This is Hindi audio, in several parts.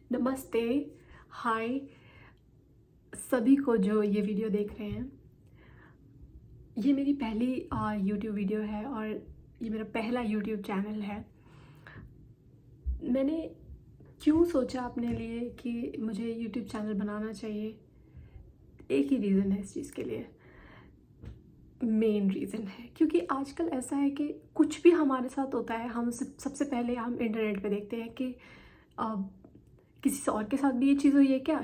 नमस्ते, हाय सभी को जो ये वीडियो देख रहे हैं। ये मेरी पहली यूट्यूब वीडियो है और ये मेरा पहला यूट्यूब चैनल है। मैंने क्यों सोचा अपने लिए कि मुझे यूट्यूब चैनल बनाना चाहिए, एक ही रीज़न है इस चीज़ के लिए। मेन रीज़न है क्योंकि आजकल ऐसा है कि कुछ भी हमारे साथ होता है, हम सबसे पहले हम इंटरनेट पे देखते हैं कि अ, किसी से और के साथ भी ये चीज़ हुई है क्या?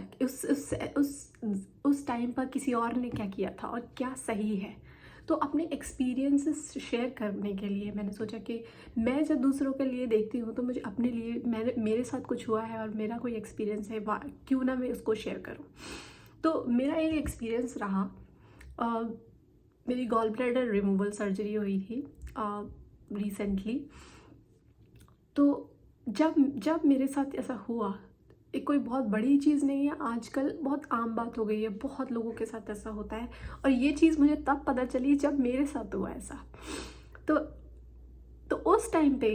उस टाइम पर किसी और ने क्या किया था और क्या सही है? तो अपने एक्सपीरियंसेस शेयर करने के लिए मैंने सोचा कि मैं जब दूसरों के लिए देखती हूँ तो मुझे अपने लिए मेरे साथ कुछ हुआ है और मेरा कोई एक्सपीरियंस है, क्यों ना मैं उसको शेयर करूँ। तो मेरा एक एक्सपीरियंस रहा। अ, मेरी गॉल ब्लैडर रिमूवल सर्जरी हुई थी रिसेंटली। तो जब जब मेरे साथ ऐसा हुआ, ये कोई बहुत बड़ी चीज़ नहीं है, आजकल बहुत आम बात हो गई है, बहुत लोगों के साथ ऐसा होता है। और ये चीज़ मुझे तब पता चली जब मेरे साथ हुआ ऐसा। तो तो उस टाइम पे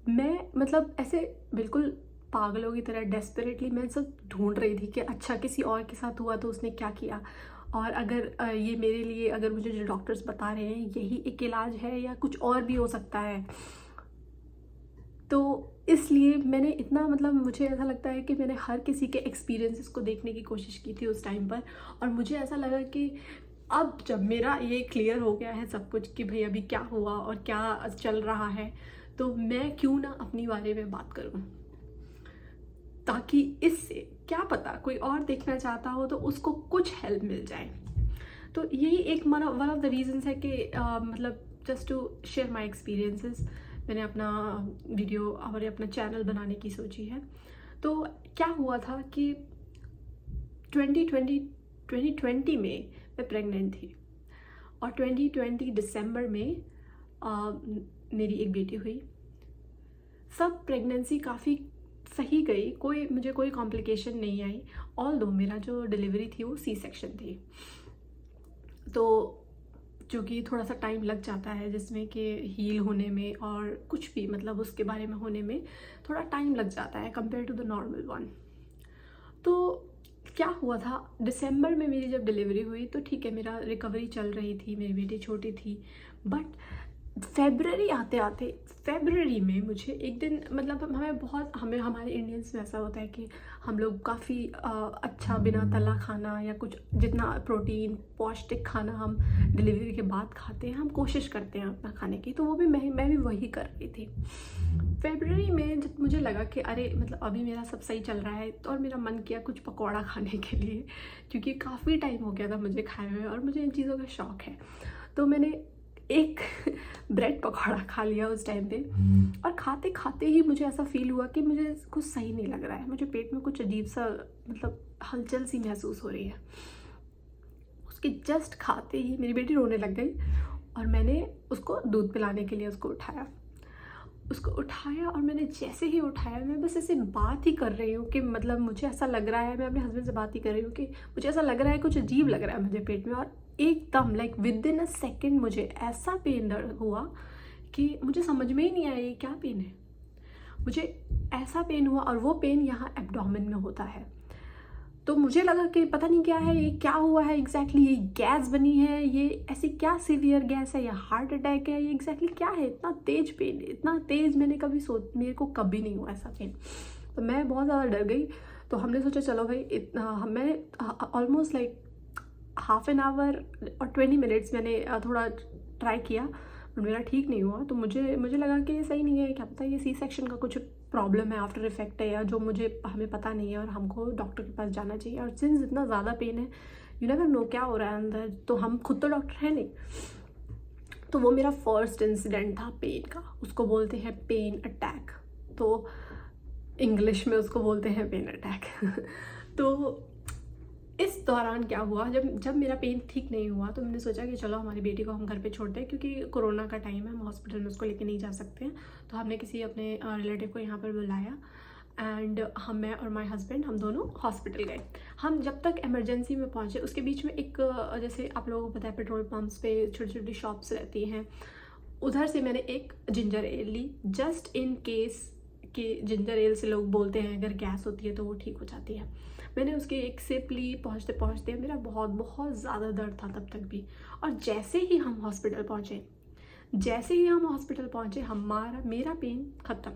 मैं मतलब ऐसे बिल्कुल पागलों की तरह डेस्परेटली मैं सब ढूंढ रही थी कि अच्छा किसी और के साथ हुआ तो उसने क्या किया, और अगर ये मेरे लिए, अगर मुझे जो डॉक्टर्स बता रहे हैं यही एक इलाज है या कुछ और भी हो सकता है। तो इसलिए मैंने इतना मतलब मुझे ऐसा लगता है कि मैंने हर किसी के एक्सपीरियंसेस को देखने की कोशिश की थी उस टाइम पर। और मुझे ऐसा लगा कि अब जब मेरा ये क्लियर हो गया है सब कुछ कि भाई अभी क्या हुआ और क्या चल रहा है, तो मैं क्यों ना अपनी बारे में बात करूं, ताकि इससे क्या पता कोई और देखना चाहता हो तो उसको कुछ हेल्प मिल जाए। तो यही एक वन ऑफ द रीजंस है कि मतलब just to share my experiences मैंने अपना वीडियो और अपना चैनल बनाने की सोची है। तो क्या हुआ था कि 2020 2020 में मैं प्रेग्नेंट थी और 2020 दिसंबर में मेरी एक बेटी हुई। सब प्रेगनेंसी काफ़ी सही गई, मुझे कोई कॉम्प्लिकेशन नहीं आई। ऑल दो मेरा जो डिलीवरी थी वो सी सेक्शन थी। तो जो कि थोड़ा सा टाइम लग जाता है जिसमें कि हील होने में और कुछ भी मतलब उसके बारे में होने में थोड़ा टाइम लग जाता है compare to the normal one. तो क्या हुआ था, दिसंबर में मेरी जब डिलीवरी हुई तो ठीक है, मेरा रिकवरी चल रही थी, मेरी बेटी छोटी थी। बट फेबररी आते आते, फेबररी में मुझे एक दिन मतलब हमें हमारे इंडियंस में ऐसा होता है कि हम लोग काफ़ी अच्छा बिना तला खाना या कुछ जितना प्रोटीन पौष्टिक खाना हम डिलीवरी के बाद खाते हैं, हम कोशिश करते हैं अपना खाने की। तो वो भी मैं भी वही कर रही थी। फेबररी में जब मुझे लगा कि अरे मतलब अभी मेरा सब सही चल रहा है, तो और मेरा मन किया कुछ पकौड़ा खाने के लिए, क्योंकि काफ़ी टाइम हो गया था मुझे खाए हुए और मुझे इन चीज़ों का शौक़ है। तो मैंने एक ब्रेड पकौड़ा खा लिया उस टाइम पे। और खाते खाते ही मुझे ऐसा फील हुआ कि मुझे कुछ सही नहीं लग रहा है, मुझे पेट में कुछ अजीब सा मतलब हलचल सी महसूस हो रही है। उसके जस्ट खाते ही मेरी बेटी रोने लग गई और मैंने उसको दूध पिलाने के लिए उसको उठाया और मैंने जैसे ही उठाया, मैं बस ऐसे बात ही कर रही हूँ कि मतलब मुझे ऐसा लग रहा है, मैं अपने हस्बैंड से बात ही कर रही हूँ कि मुझे ऐसा लग रहा है कुछ अजीब लग रहा है मुझे पेट में। और एकदम like with in a second मुझे ऐसा पेन दर्द हुआ कि मुझे समझ में ही नहीं आया ये क्या पेन है। मुझे ऐसा पेन हुआ और वो पेन यहाँ एब्डोमेन में होता है। तो मुझे लगा कि पता नहीं क्या है, ये क्या हुआ है एग्जैक्टली, ये गैस बनी है, ये ऐसी क्या सीवियर गैस है या हार्ट अटैक है, ये एग्जैक्टली क्या है, इतना तेज पेन, इतना तेज मेरे को कभी नहीं हुआ ऐसा पेन। तो मैं बहुत ज़्यादा डर गई। तो हमने सोचा चलो भाई इतना, मैं almost like half an hour और 20 मिनट्स मैंने थोड़ा ट्राई किया, बट मेरा ठीक नहीं हुआ। तो मुझे लगा कि ये सही नहीं है, क्या पता ये सी सेक्शन का कुछ प्रॉब्लम है, आफ्टर इफेक्ट है, या जो हमें पता नहीं है और हमको डॉक्टर के पास जाना चाहिए। और सिंस इतना ज़्यादा पेन है, यू नेवर नो क्या हो रहा है अंदर, तो हम खुद तो डॉक्टर है नहीं। तो वो मेरा फर्स्ट इंसिडेंट था पेन का, उसको बोलते हैं पेन अटैक। तो इंग्लिश में उसको बोलते हैं पेन अटैक। तो इस दौरान क्या हुआ, जब मेरा पेन ठीक नहीं हुआ तो मैंने सोचा कि चलो हमारी बेटी को हम घर पे छोड़ते हैं, क्योंकि कोरोना का टाइम है, हम हॉस्पिटल में उसको लेके नहीं जा सकते हैं। तो हमने किसी अपने रिलेटिव को यहाँ पर बुलाया एंड मैं और माय हस्बैंड हम दोनों हॉस्पिटल गए। हम जब तक इमरजेंसी में पहुँचे उसके बीच में एक जैसे आप लोगों को पता है पेट्रोल पम्प्स पे छोटी छोटी शॉप्स रहती हैं, उधर से मैंने एक जिंजर एयर ली जस्ट इन केस कि जिंजर एल से लोग बोलते हैं अगर गैस होती है तो वो ठीक हो जाती है। मैंने उसकी एक सिप ली, पहुँचते पहुँचते मेरा बहुत बहुत ज़्यादा दर्द था तब तक भी। और जैसे ही हम हॉस्पिटल पहुँचे हमारा मेरा पेन ख़त्म।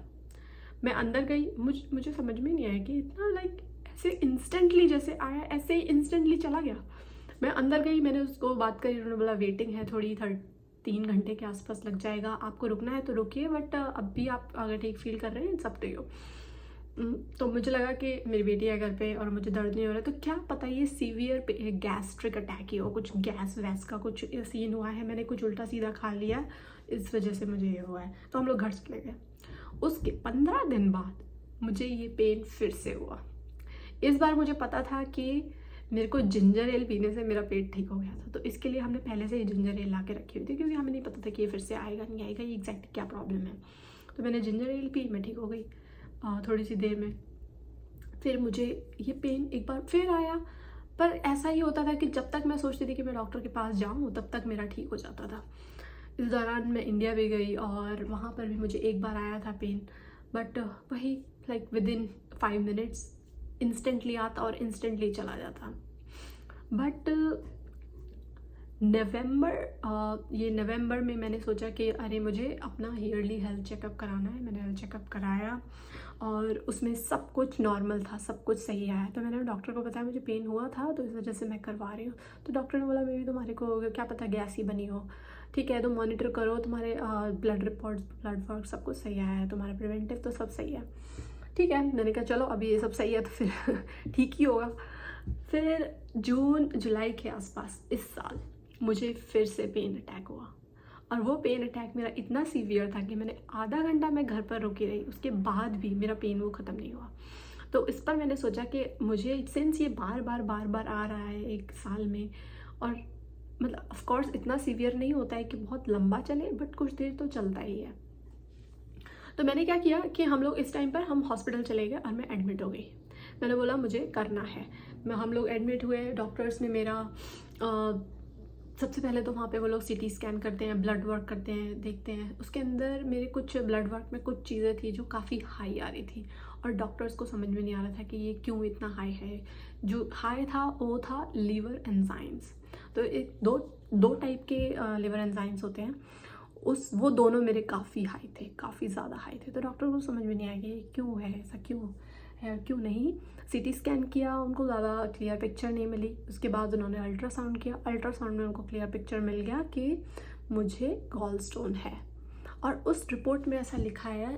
मैं अंदर गई, मुझे समझ में नहीं आया कि इतना लाइक ऐसे इंस्टेंटली जैसे आया ऐसे ही इंस्टेंटली चला गया। मैं अंदर गई, मैंने उसको बात करी, उन्होंने बोला वेटिंग है थोड़ी, 3 घंटे के आसपास लग जाएगा, आपको रुकना है तो रुकिए, बट अब भी आप अगर ठीक फील कर रहे हैं सब तो हो। तो मुझे लगा कि मेरी बेटी है घर पे और मुझे दर्द नहीं हो रहा है, तो क्या पता ये सीवियर गैस्ट्रिक अटैक ही हो, कुछ गैस वैस का कुछ सीन हुआ है, मैंने कुछ उल्टा सीधा खा लिया, इस वजह से मुझे ये हुआ है। तो हम लोग घर चले गए। उसके 15 दिन बाद मुझे ये पेन फिर से हुआ। इस बार मुझे पता था कि मेरे को जिंजर एल पीने से मेरा पेट ठीक हो गया था, तो इसके लिए हमने पहले से ही जिंजर एल ला के रखी हुई थी, क्योंकि हमें नहीं पता था कि ये फिर से आएगा नहीं आएगा, ये एग्जैक्ट क्या प्रॉब्लम है। तो मैंने जिंजर एल पी, मैं ठीक हो गई थोड़ी सी देर में। फिर मुझे ये पेन एक बार फिर आया, पर ऐसा ही होता था कि जब तक मैं सोचती थी कि मैं डॉक्टर के पास जाऊँ तब तक मेरा ठीक हो जाता था। इस दौरान मैं इंडिया भी गई और वहाँ पर भी मुझे एक बार आया था पेन, बट वही लाइक विदिन 5 मिनट्स इंस्टेंटली आता और इंस्टेंटली चला जाता। बट नवंबर में मैंने सोचा कि अरे मुझे अपना ईयरली हेल्थ चेकअप कराना है। मैंने हेल्थ चेकअप कराया और उसमें सब कुछ नॉर्मल था, सब कुछ सही आया। तो मैंने डॉक्टर को बताया मुझे पेन हुआ था तो इस वजह से मैं करवा रही हूँ। तो डॉक्टर ने बोला मे भी तुम्हारे को क्या पता गैस ही बनी हो, ठीक है तो मॉनिटर करो, तुम्हारे ब्लड रिपोर्ट्स, ब्लड वर्क सब कुछ सही आया है, तुम्हारा प्रिवेंटिव तो सब सही है। ठीक है, मैंने कहा चलो अभी ये सब सही है तो फिर ठीक ही होगा। फिर जून जुलाई के आसपास इस साल मुझे फिर से पेन अटैक हुआ, और वो पेन अटैक मेरा इतना सीवियर था कि मैंने आधा घंटा मैं घर पर रुकी रही, उसके बाद भी मेरा पेन वो ख़त्म नहीं हुआ। तो इस पर मैंने सोचा कि मुझे सिंस ये बार बार आ रहा है एक साल में, और मतलब ऑफ कोर्स इतना सीवियर नहीं होता है कि बहुत लंबा चले, बट कुछ देर तो चलता ही है। तो मैंने क्या किया कि हम लोग इस टाइम पर हम हॉस्पिटल चले गए और मैं एडमिट हो गई। मैंने बोला मुझे करना है, हम लोग एडमिट हुए। डॉक्टर्स ने मेरा सबसे पहले तो वहाँ पे वो लोग सीटी स्कैन करते हैं, ब्लड वर्क करते हैं, देखते हैं। उसके अंदर मेरे कुछ ब्लड वर्क में कुछ चीज़ें थी जो काफ़ी हाई आ रही थी, और डॉक्टर्स को समझ में नहीं आ रहा था कि ये क्यों इतना हाई है। जो हाई था वो था लीवर एंजाइम्स। तो एक दो टाइप के लिवर एंजाइम्स होते हैं, वो दोनों मेरे काफ़ी हाई थे, काफ़ी ज़्यादा हाई थे। तो डॉक्टर को समझ में नहीं आया कि ये क्यों है, ऐसा क्यों है क्यों नहीं। सीटी स्कैन किया, उनको ज़्यादा क्लियर पिक्चर नहीं मिली। उसके बाद उन्होंने अल्ट्रासाउंड किया, अल्ट्रासाउंड में उनको क्लियर पिक्चर मिल गया कि मुझे गॉल स्टोन है। और उस रिपोर्ट में ऐसा लिखा है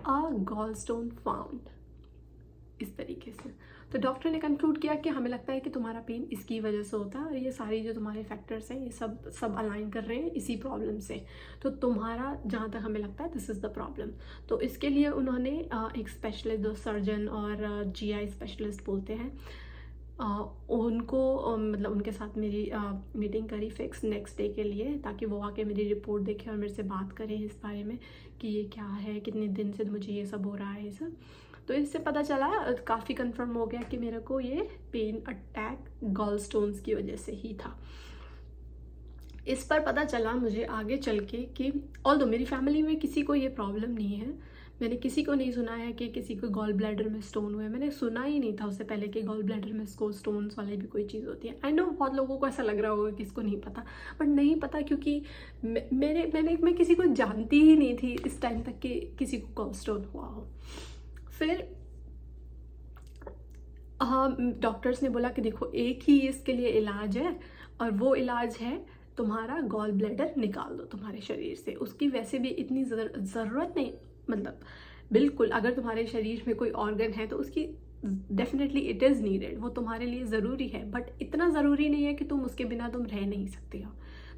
अ गॉल स्टोन फाउंड, इस तरीके से। तो डॉक्टर ने कंक्लूड किया कि हमें लगता है कि तुम्हारा पेन इसकी वजह से होता है, और ये सारी जो तुम्हारे फैक्टर्स हैं ये सब अलाइन कर रहे हैं इसी प्रॉब्लम से। तो तुम्हारा जहाँ तक हमें लगता है दिस इज़ द प्रॉब्लम। तो इसके लिए उन्होंने एक स्पेशलिस्ट, जो सर्जन और जीआई स्पेशलिस्ट बोलते हैं, उनको मतलब उनके साथ मेरी मीटिंग करी फिक्स नेक्स्ट डे के लिए, ताकि वो आके मेरी रिपोर्ट देखें और मेरे से बात करें इस बारे में कि ये क्या है, कितने दिन से मुझे ये सब हो रहा है, ये सब। तो इससे पता चला, काफ़ी कंफर्म हो गया कि मेरे को ये पेन अटैक गॉल स्टोन्स की वजह से ही था। इस पर पता चला मुझे आगे चल के कि ऑल्दो मेरी फैमिली में किसी को ये प्रॉब्लम नहीं है, मैंने किसी को नहीं सुना है कि किसी को गॉल ब्लैडर में स्टोन हुए। मैंने सुना ही नहीं था उससे पहले कि गॉल ब्लैडर में स्टोन्स वाली भी कोई चीज़ होती है। आई नो बहुत लोगों को ऐसा लग रहा होगा कि इसको नहीं पता, बट नहीं पता, क्योंकि मैं किसी को जानती ही नहीं थी इस टाइम तक कि किसी को गॉल स्टोन हुआ हो। फिर डॉक्टर्स ने बोला कि देखो एक ही इसके लिए इलाज है, और वो इलाज है तुम्हारा गॉल ब्लैडर निकाल दो तुम्हारे शरीर से। उसकी वैसे भी इतनी ज़रूरत नहीं, मतलब बिल्कुल अगर तुम्हारे शरीर में कोई ऑर्गन है तो उसकी डेफिनेटली इट इज़ नीडेड, वो तुम्हारे लिए ज़रूरी है, बट इतना ज़रूरी नहीं है कि तुम उसके बिना तुम रह नहीं सकते हो।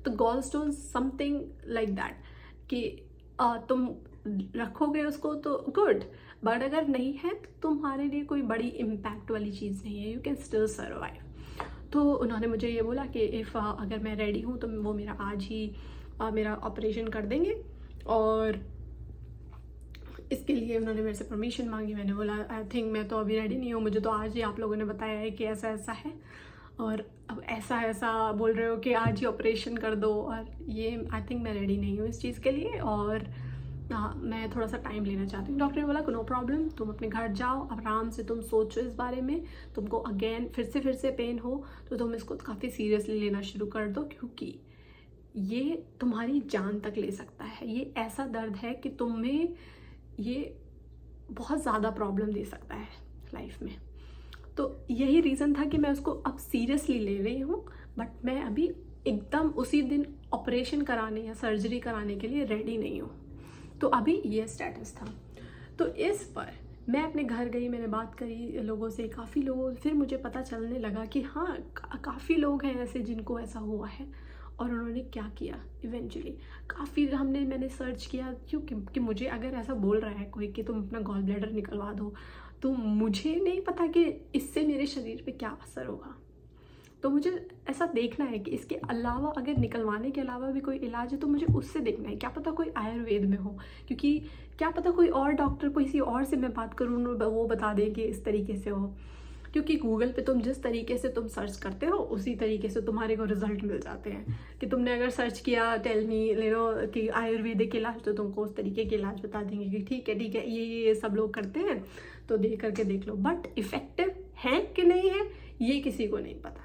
तो gall stone something like that कि तुम रखोगे उसको तो गुड, बट अगर नहीं है तो तुम्हारे लिए कोई बड़ी इम्पैक्ट वाली चीज़ नहीं है, यू कैन स्टिल सर्वाइव। तो उन्होंने मुझे ये बोला कि अगर मैं रेडी हूँ तो वो मेरा आज ही मेरा ऑपरेशन कर देंगे, और इसके लिए उन्होंने मेरे से परमिशन मांगी। मैंने बोला आई थिंक मैं तो अभी रेडी नहीं हूँ, मुझे तो आज ही आप लोगों ने बताया है कि ऐसा ऐसा है, और अब ऐसा बोल रहे हो कि आज ही ऑपरेशन कर दो, और ये आई थिंक मैं रेडी नहीं हूँ इस चीज़ के लिए। और मैं थोड़ा सा टाइम लेना चाहती हूँ। डॉक्टर ने बोला नो प्रॉब्लम, तुम अपने घर जाओ, आराम से तुम सोचो इस बारे में, तुमको अगेन फिर से पेन हो तो तुम इसको काफ़ी सीरियसली लेना शुरू कर दो, क्योंकि ये तुम्हारी जान तक ले सकता है। ये ऐसा दर्द है कि तुम्हें ये बहुत ज़्यादा प्रॉब्लम दे सकता है लाइफ में। तो यही रीज़न था कि मैं उसको अब सीरियसली ले रही हूँ, बट मैं अभी एकदम उसी दिन ऑपरेशन कराने या सर्जरी कराने के लिए रेडी नहीं हूँ। तो अभी ये स्टेटस था। तो इस पर मैं अपने घर गई, मैंने बात करी लोगों से, काफ़ी लोगों, फिर मुझे पता चलने लगा कि हाँ काफ़ी लोग हैं ऐसे जिनको ऐसा हुआ है और उन्होंने क्या किया इवेंचुअली। काफ़ी मैंने सर्च किया, क्योंकि कि मुझे अगर ऐसा बोल रहा है कोई कि तुम अपना गॉल ब्लैडर निकलवा दो, तो मुझे नहीं पता कि इससे मेरे शरीर पे क्या असर होगा। तो मुझे ऐसा देखना है कि इसके अलावा, अगर निकलवाने के अलावा भी कोई इलाज है तो मुझे उससे देखना है। क्या पता कोई आयुर्वेद में हो, क्योंकि क्या पता कोई और डॉक्टर, किसी और से मैं बात करूँ, वो बता दें कि इस तरीके से हो। क्योंकि गूगल पे तुम जिस तरीके से तुम सर्च करते हो उसी तरीके से तुम्हारे को रिजल्ट मिल जाते हैं। कि तुमने अगर सर्च किया टेल मी कि आयुर्वेदिक इलाज, तो तुमको उस तरीके के इलाज बता देंगे कि ठीक है ये सब लोग करते हैं, तो देख करके देख लो। बट इफेक्टिव है कि नहीं है ये किसी को नहीं पता।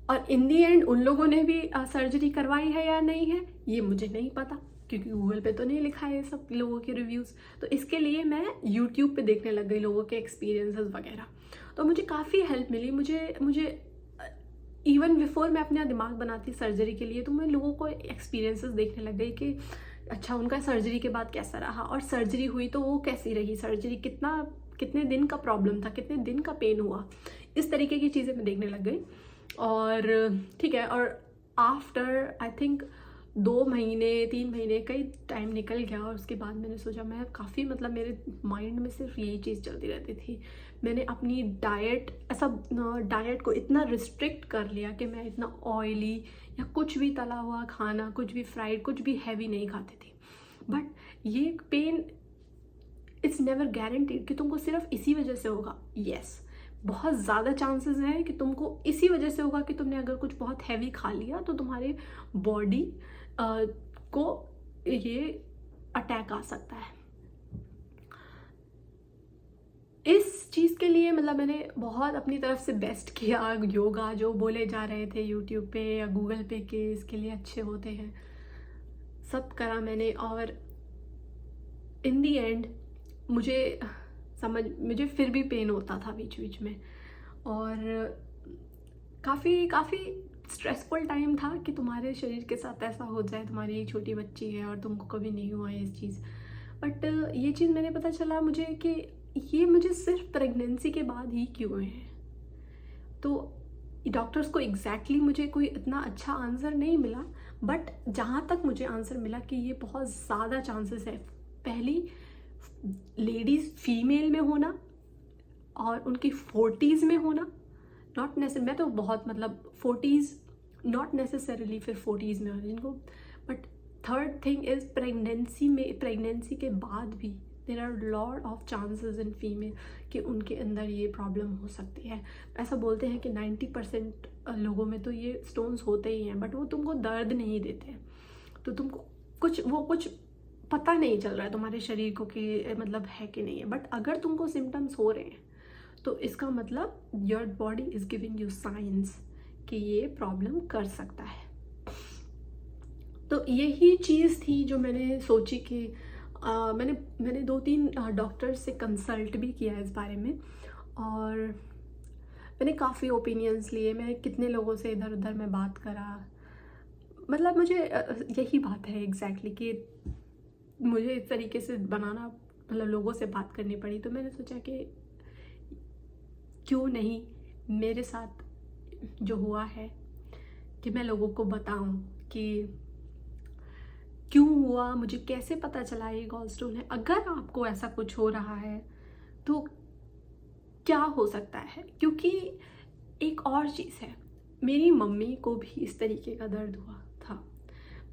और इन दी एंड उन लोगों ने भी सर्जरी करवाई है या नहीं है ये मुझे नहीं पता, क्योंकि गूगल पे तो नहीं लिखा है ये सब लोगों के रिव्यूज़। तो इसके लिए मैं यूट्यूब पे देखने लग गई लोगों के एक्सपीरियंसेस वगैरह। तो मुझे काफ़ी हेल्प मिली। मुझे इवन बिफोर मैं अपना दिमाग बनाती सर्जरी के लिए, तो मैं लोगों को एक्सपीरियंसेस देखने लग गई कि अच्छा उनका सर्जरी के बाद कैसा रहा, और सर्जरी हुई तो वो कैसी रही, सर्जरी कितने दिन का प्रॉब्लम था, कितने दिन का पेन हुआ, इस तरीके की चीज़ें मैं देखने लग गई। और ठीक है, और आफ्टर आई थिंक 2 महीने 3 महीने कई टाइम निकल गया, और उसके बाद मैंने सोचा, मैं काफ़ी मेरे माइंड में सिर्फ यही चीज़ चलती रहती थी। मैंने अपनी डाइट को इतना रिस्ट्रिक्ट कर लिया कि मैं इतना ऑयली या कुछ भी तला हुआ खाना, कुछ भी फ्राइड, कुछ भी हैवी नहीं खाती थी। बट ये पेन इट्स नेवर गारंटीड कि तुमको सिर्फ इसी वजह से होगा। यस, बहुत ज़्यादा चांसेस हैं कि तुमको इसी वजह से होगा कि तुमने अगर कुछ बहुत हैवी खा लिया तो तुम्हारे बॉडी को ये अटैक आ सकता है। इस चीज़ के लिए मैंने बहुत अपनी तरफ से बेस्ट किया। योगा जो बोले जा रहे थे यूट्यूब पे या गूगल पे के इसके लिए अच्छे होते हैं, सब करा मैंने। और इन दी एंड मुझे फिर भी पेन होता था बीच बीच में, और काफ़ी स्ट्रेसफुल टाइम था कि तुम्हारे शरीर के साथ ऐसा हो जाए, तुम्हारी एक छोटी बच्ची है और तुमको कभी नहीं हुआ है इस चीज़। बट ये चीज़ मैंने पता चला मुझे कि ये मुझे सिर्फ प्रेगनेंसी के बाद ही क्यों है। तो डॉक्टर्स को एग्जैक्टली मुझे कोई इतना अच्छा आंसर नहीं मिला, बट जहाँ तक मुझे आंसर मिला कि ये बहुत ज़्यादा चांसेस है, पहली लेडीज़ फीमेल में होना और उनकी 40s में होना, नॉट नेसेसरी, मैं तो बहुत 40s नॉट नेसेसरीली फिर 40s में होना जिनको। But third thing is pregnancy के बाद भी there are lot of chances in female कि उनके अंदर ये प्रॉब्लम हो सकती है। ऐसा बोलते हैं कि 90% लोगों में तो ये स्टोन्स होते ही हैं, बट वो तुमको दर्द नहीं देते, तो तुमको कुछ पता नहीं चल रहा है तुम्हारे शरीर को कि है कि नहीं है। बट अगर तुमको सिम्टम्स हो रहे हैं तो इसका your body is giving you science कि ये प्रॉब्लम कर सकता है। तो यही चीज़ थी जो मैंने सोची कि मैंने 2-3 डॉक्टर्स से कंसल्ट भी किया इस बारे में, और मैंने काफ़ी ओपिनियंस लिए, मैं कितने लोगों से इधर उधर मैं बात करा। मुझे यही बात है एग्जैक्टली कि मुझे इस तरीके से बनाना, लोगों से बात करनी पड़ी। तो मैंने सोचा कि क्यों नहीं मेरे साथ जो हुआ है कि मैं लोगों को बताऊं कि क्यों हुआ, मुझे कैसे पता चला ये गॉलस्टोन है। अगर आपको ऐसा कुछ हो रहा है तो क्या हो सकता है, क्योंकि एक और चीज़ है, मेरी मम्मी को भी इस तरीके का दर्द हुआ था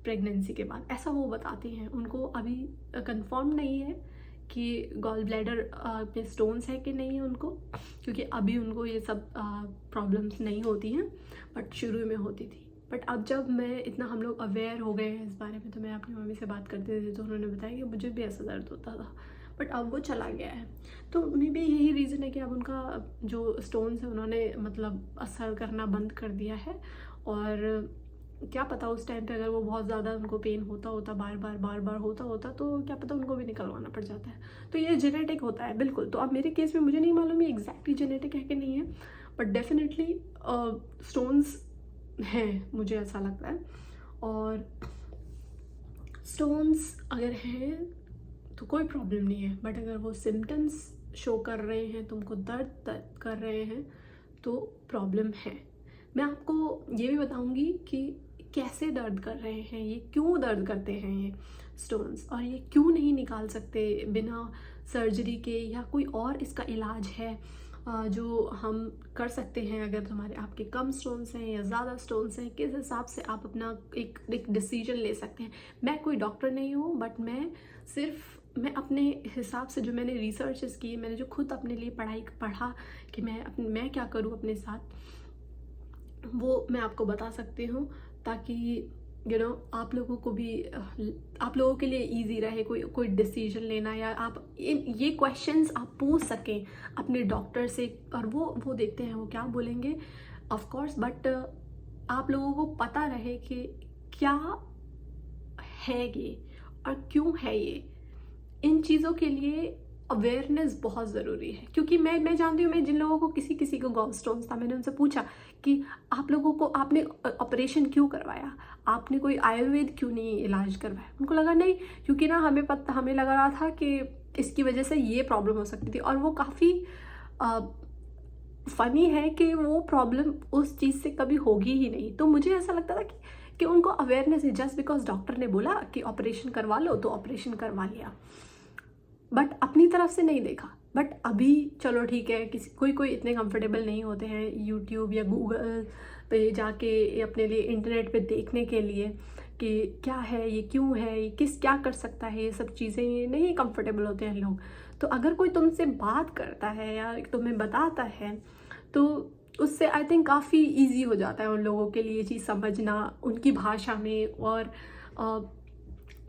प्रेगनेंसी के बाद, ऐसा वो बताती हैं। उनको अभी कंफर्म नहीं है कि गॉल ब्लैडर पे स्टोन्स है कि नहीं है उनको, क्योंकि अभी उनको ये सब प्रॉब्लम्स नहीं होती हैं, बट शुरू में होती थी। बट अब जब मैं इतना हम लोग अवेयर हो गए हैं इस बारे में, तो मैं अपनी मम्मी से बात करते थे तो उन्होंने बताया कि मुझे भी ऐसा दर्द होता था, बट अब वो चला गया है। तो मे बी यही रीज़न है कि अब उनका जो स्टोन्स है उन्होंने मतलब असर करना बंद कर दिया है। और क्या पता उस टाइम पे अगर वो बहुत ज़्यादा उनको पेन होता बार बार होता तो क्या पता उनको भी निकलवाना पड़ जाता है। तो ये जेनेटिक होता है बिल्कुल। तो अब मेरे केस में मुझे नहीं मालूम ये एग्जैक्टली जेनेटिक है कि नहीं है, बट डेफिनेटली स्टोन्स हैं, मुझे ऐसा लगता है। और स्टोन्स अगर हैं तो कोई प्रॉब्लम नहीं है, बट अगर वो सिम्टम्स शो कर रहे हैं, तुमको दर्द कर रहे हैं, तो प्रॉब्लम है। मैं आपको ये भी बताऊंगी कि कैसे दर्द कर रहे हैं, ये क्यों दर्द करते हैं ये स्टोन्स, और ये क्यों नहीं निकाल सकते बिना सर्जरी के, या कोई और इसका इलाज है जो हम कर सकते हैं। अगर तुम्हारे आपके कम स्टोन्स हैं या ज़्यादा स्टोन्स हैं, किस हिसाब से आप अपना एक डिसीजन ले सकते हैं। मैं कोई डॉक्टर नहीं हूँ, बट मैं अपने हिसाब से जो मैंने रिसर्चेस की, मैंने जो खुद अपने लिए पढ़ा कि मैं क्या करूँ अपने साथ, वो मैं आपको बता सकती हूँ, ताकि आप लोगों को भी, आप लोगों के लिए इजी रहे कोई डिसीजन लेना, या आप ये क्वेश्चंस आप पूछ सकें अपने डॉक्टर से, और वो देखते हैं वो क्या बोलेंगे ऑफ कोर्स, बट आप लोगों को पता रहे कि क्या है ये और क्यों है ये। इन चीज़ों के लिए अवेयरनेस बहुत ज़रूरी है, क्योंकि मैं जानती हूँ, मैं जिन लोगों को किसी को गॉल स्टोन्स था, मैंने उनसे पूछा कि आप लोगों को आपने ऑपरेशन क्यों करवाया, आपने कोई आयुर्वेद क्यों नहीं इलाज करवाया। उनको लगा नहीं, क्योंकि ना हमें लग रहा था कि इसकी वजह से ये प्रॉब्लम हो सकती थी। और वो काफ़ी फ़नी है कि वो प्रॉब्लम उस चीज़ से कभी होगी ही नहीं। तो मुझे ऐसा लगता था कि उनको अवेयरनेस है, जस्ट बिकॉज डॉक्टर ने बोला कि ऑपरेशन करवा लो तो ऑपरेशन करवा लिया, बट अपनी तरफ से नहीं देखा। बट अभी चलो ठीक है, कोई इतने कंफर्टेबल नहीं होते हैं यूट्यूब या गूगल पे जाके अपने लिए इंटरनेट पे देखने के लिए कि क्या है ये, क्यों है ये, क्या कर सकता है, ये सब चीज़ें नहीं कंफर्टेबल होते हैं लोग। तो अगर कोई तुमसे बात करता है या तुम्हें बताता है, तो उससे आई थिंक काफ़ी ईजी हो जाता है उन लोगों के लिए ये चीज़ समझना उनकी भाषा में, और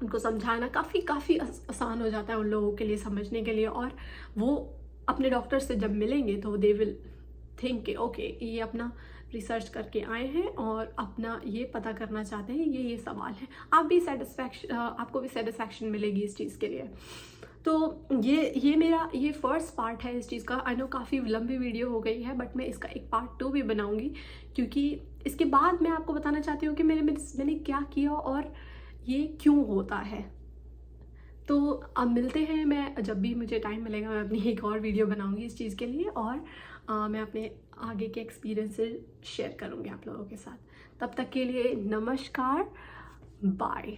उनको समझाना काफ़ी आसान हो जाता है उन लोगों के लिए समझने के लिए। और वो अपने डॉक्टर से जब मिलेंगे तो दे विल थिंक कि ओके, ये अपना रिसर्च करके आए हैं और अपना ये पता करना चाहते हैं, ये सवाल है। आपको भी सेटिस्फैक्शन मिलेगी इस चीज़ के लिए। तो ये मेरा फर्स्ट पार्ट है इस चीज़ का। आई नो काफ़ी लंबी वीडियो हो गई है, बट मैं इसका एक पार्ट 2 भी बनाऊंगी, क्योंकि इसके बाद मैं आपको बताना चाहती हूँ कि मैंने क्या किया और ये क्यों होता है। तो अब मिलते हैं, मैं जब भी मुझे टाइम मिलेगा मैं अपनी एक और वीडियो बनाऊंगी इस चीज़ के लिए, और मैं अपने आगे के एक्सपीरियंसेस शेयर करूंगी आप लोगों के साथ। तब तक के लिए नमस्कार, बाय।